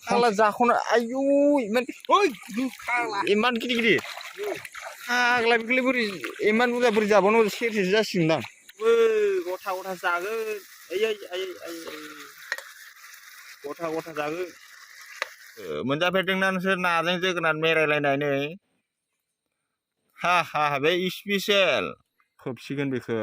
खाला जाख'नो आयु इमान ओइ खाला इमान गिदिर गिदिर फाग्ला बेखौलाय बोरै इमान बुरजा बोरै जाबावनो सेरसेसो जासिगोनदां गथा गथा जागोन गथा गथा जागोन मोनजाफेरदोंना नोंसोर नाजों जोगोनार मेरायलायनानै हा हा बे स्पेसियेल खोबसिगोन बेखौ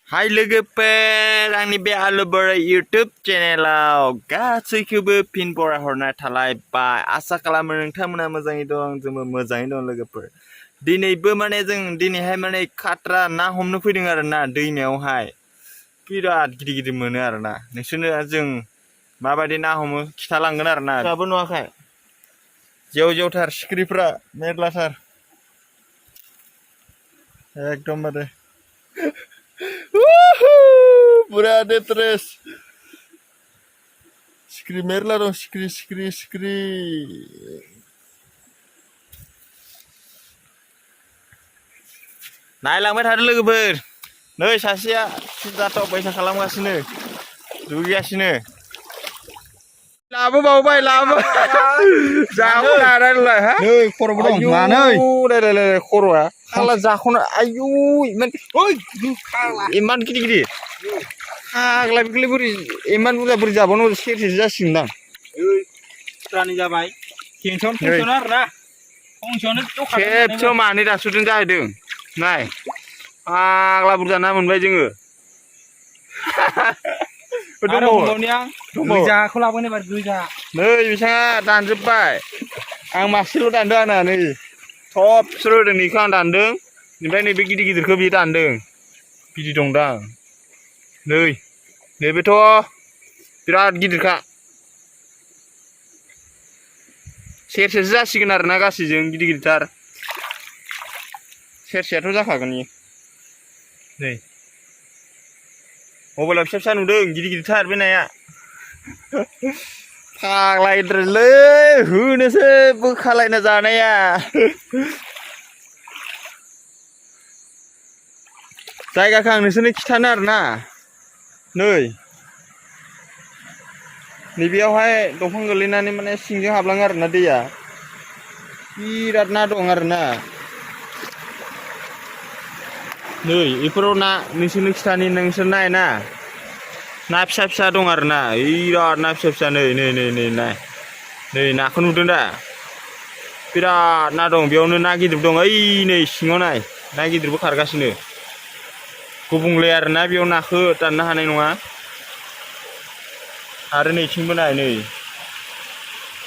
हाय लोगोफोर आंनि बे आलु बोराय इउटुब चेनेलाव गासैखौबो फिन बरायहरनाय थालायबाय आसा खालामो नोंथांमोना मोजाङै दं जोंबो मोजाङै दं लोगोफोर दिनैबो माने जों दिनैहाय माने खाट्रा ना हमनो फैदों आरो ना दैमायावहाय बिराद गिदिर गिदिर मोनो आरो ना नोंसोरनो जों माबायदि ना हमो खिथालांगोन आरो ना दाबो नुवाखै जेव जेवथार सिख्रिफ्रा मेरलाथार एकदमबारे पूरा डेट्रेस सिक्री मेरला दं सिक्री नायलांबाय थादो लोगोफोर नै सासेया जाथाव बायसा खालामगासिनो दुगैगासिनो लाबोबावबाय लाबो जाखौ नारायलाय हा नै खर'बो दं मानै रायलाय खर'आ खाला जाख'नो आयु इमान ओइ खाला इमान गिदिर गिदिर फाग्ला बेखौलाय बोरै इमान बुरजा बोरै जाबावनो सेरसेसो जासिगोनदां ओइ रानि जाबाय खेबसेयावनो आरो ना फंसेयावनो खेबसेयाव मानै दासुदों जाहैदों नाय फाग्ला बुरजा ना मोनबाय जोङो गोजाखौ लाबोनो एबार गोजा नै बिथाङा दानजोब्बाय आं मासेल' दानदों आंना नै सबसो रोदों नैखौ आं दानदों ओमफ्राय नैबे गिदिर गिदिरखौ बियो दानदों बिदि दंदां नै नैबेथ' बिराद गिदिरखा सेरसेसो जासिगोन आरो ना गासैजों गिदिर गिदिरथार सेरसेयाथ' जाखागोन इयो नै मबाइलाव फिसा फिसा नुदों गिदिर गिदिरथार बे नाया फाग्ला इन्टारेस्टलै होनोसो बोखालायना जानाया जायगाखौ आं नोंसोरनो खिथानो आरो ना नै नैबेयावहाय दंफां गोलैनानै माने सिंजों हाबलाङो आरो ना दैया बिराद ना दं आरो ना नै बेफोराव ना नोंसोरनो खिथानि नोंसोर नाय ना ना फिसा फिसा दं आरो ना बिराद ना फिसा फिसा नै नै नाखौ नुदों दा बिराद ना दं बेयावनो ना गिदिर दं ओइ नै सिङाव नाय ना गिदिरबो खारगासिनो गुबुंले आरो ना बेयाव नाखौ दाननो हानाय नङा आरो नैथिंबो नाय नै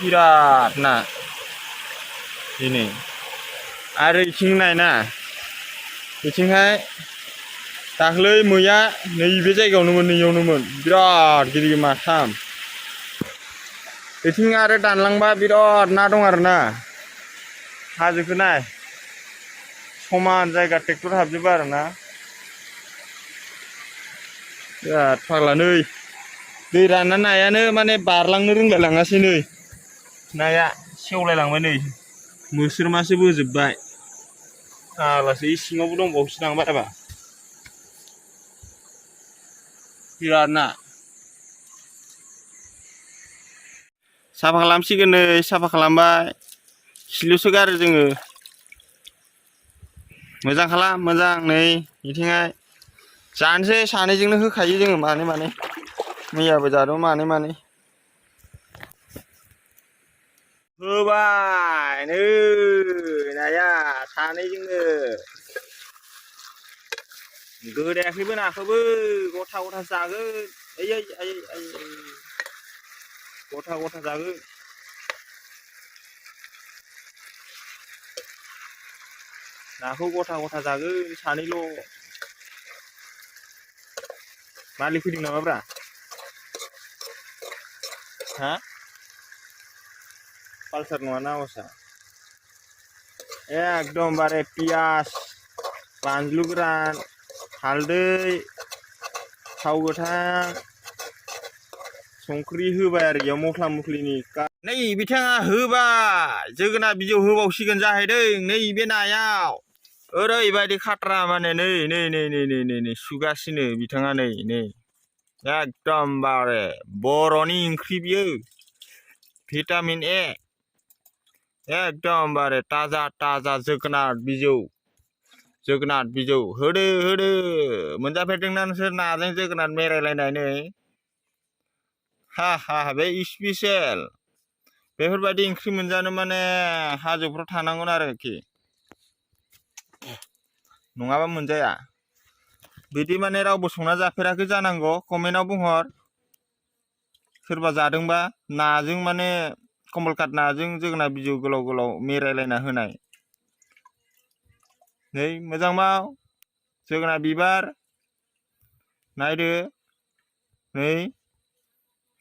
बिराद ना दिनै आरो इथिं नाय ना बिथिंहाय दाख्लै मैया नैबे जायगायावनोमोन नैयावनोमोन बिराद गिदिर माथाम बिथिं आरो दानलांबा बिराद ना दं आरो ना हाजोखौ नाय समान जायगा ट्रेक्टर हाबजोबो आरो ना बिराद फाग्ला नै दै रानना नायानो माने बारलांनो रोंलाय लाङासै नै नाया सेवलायलांबाय नै मोस्रोमासो बोजोबबाय फाग्लासो सिङावबो दंबावोसो दां बाराबा बिराद ना साफा खालामसिगोन नै साफा खालामबाय खिलुसो गारो जोङो मोजां खालाम मोजां नै बिथिंहाय जानोसै सानैजोंनो होखायो जोङो मानै मैयाबो जादों मानै होबाय नै नाया सानैजोंनो गोदायाखैबो नाखौबो गथा गथा जागोन आयै गथा गथा जागोन नाखौ गथा गथा जागोन सानैल' मालिक फैदों नामाब्रा हा पालसार नङा ना आवासा एकदमबारे पियास बानलु गोरान हालदै थाव गोथां संख्रि होबाय आरो बेयाव मस्ला मस्लिनि नै बिथाङा होबाय जोगोनार बिजौ होबावसिगोन जाहैदों नैबे नायाव ओरैबायदि खाट्रा माने नै सुगासिनो बिथाङा नै एकदमबारे बर'नि ओंख्रि बियो भिटामिन ए एकदमबारे ताजा ताजा जोगोनार बिजौ होदो मोनजाफेरदोंना नोंसोर नाजों जोगोनार मेरायलायनानै हा बे स्पेसियेल बेफोरबायदि ओंख्रि मोनजानो माने हाजोफ्राव थानांगोन आरोखि नङाबा मोनजाया बिदि माने रावबो संना जाफेराखै जानांगौ कमेन्टआव बुंहर सोरबा जादोंबा नाजों माने कमलकाट नाजों जोगोनार बिजौ गोलाव गोलाव मेरायलायना होनाय नै मोजां माव जोगोनार बिबार नायदो नै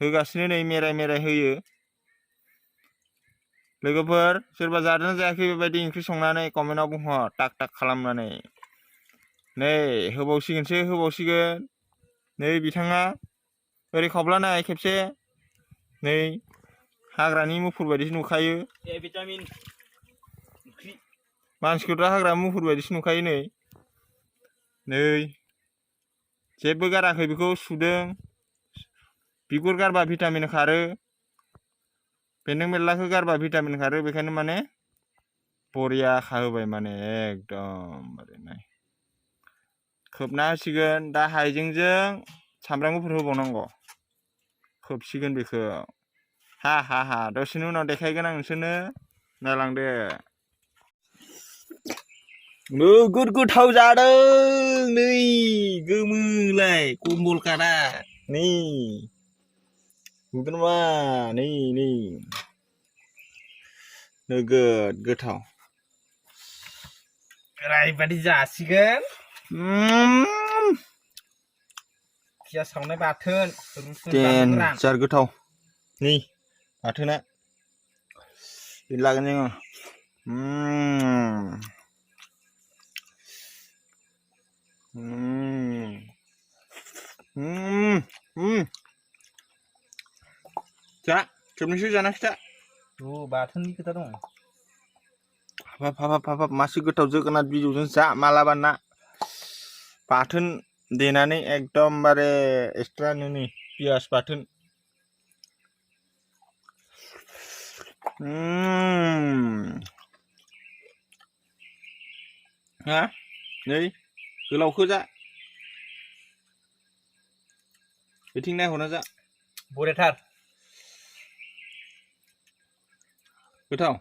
होगासिनो नै मेराय होयो लोगोफोर सोरबा जादोंना जायाखै बेबायदि ओंख्रि संनानै कमेन्टआव बुंहर टाक खालामनानै नै होबावसिगोन नै बिथाङा ओरै खावब्ला नाय खेबसे नै हाग्रानि मुफुर बायदिसो नुखायो भिटामिन मानसिखौथ' हाग्रानि मुफुर बायदिसो नुखायो नै जेबो गाराखै बेखौ सुदों बिगुर गारबा भिटामिन खारो बेन्दों बेनलाखौ गारबा भिटामिन खारो बेखायनो माने बरिया खाहोबाय माने एकदम नाय खोबना होसिगोन दा हाइजेंजों सामब्राम गुफुर होबावनांगौ खोबसिगोन बेखौ हा दसेनि उनाव देखायगोन आं नोंसोरनो नायलांदो नोगोद गोथाव जादों नै गोमोलाय कमलकाटआ नै नुदों नामा नै नोगोद गोथाव ओरैबायदि जासिगोन पियाज सावनाय बाथोन देनजार गोथाव नै बाथोना लागोन जोङो जा खेबनैसो जाना खिथा बाथोननि खोथा दं हाबाब मासे गोथाव जोगोनार बिजौजों जा मालाबा ना बाथोन देनानै एकदमबारे एक्सट्रानो नै पियाज बाथोन हा नै गोलावखौ जा बेथिं नायहरना जा बरियाथार गोथाव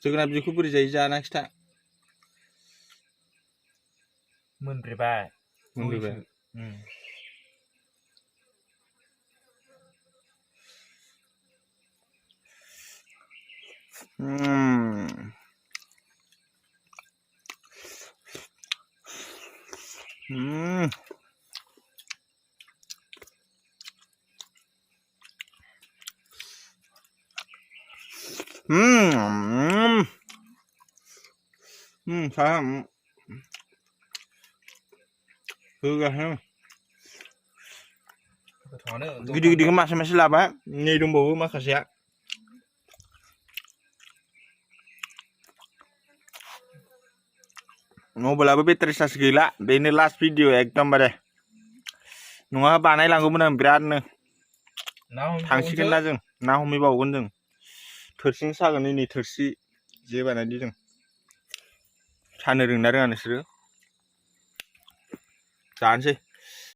जोगोनार बिजौखौ बोरै जायो जाना खिथा मोनब्रेबाय गिदिर मासे लाबाय नै दंबावो माखासेया मबाइलाबो बेटारि चार्ज गैला बेनो लास्ट भिडिअ एकदमबारे नङाबा बानायलांगौमोन आं बिरादनो थांसिगोन ना जों ना हमहैबावगोन जों थोरसिजों सागोन नै थोरसि जे बानायदों जों सानो रोंना रोङा नोंसोरो जानोसै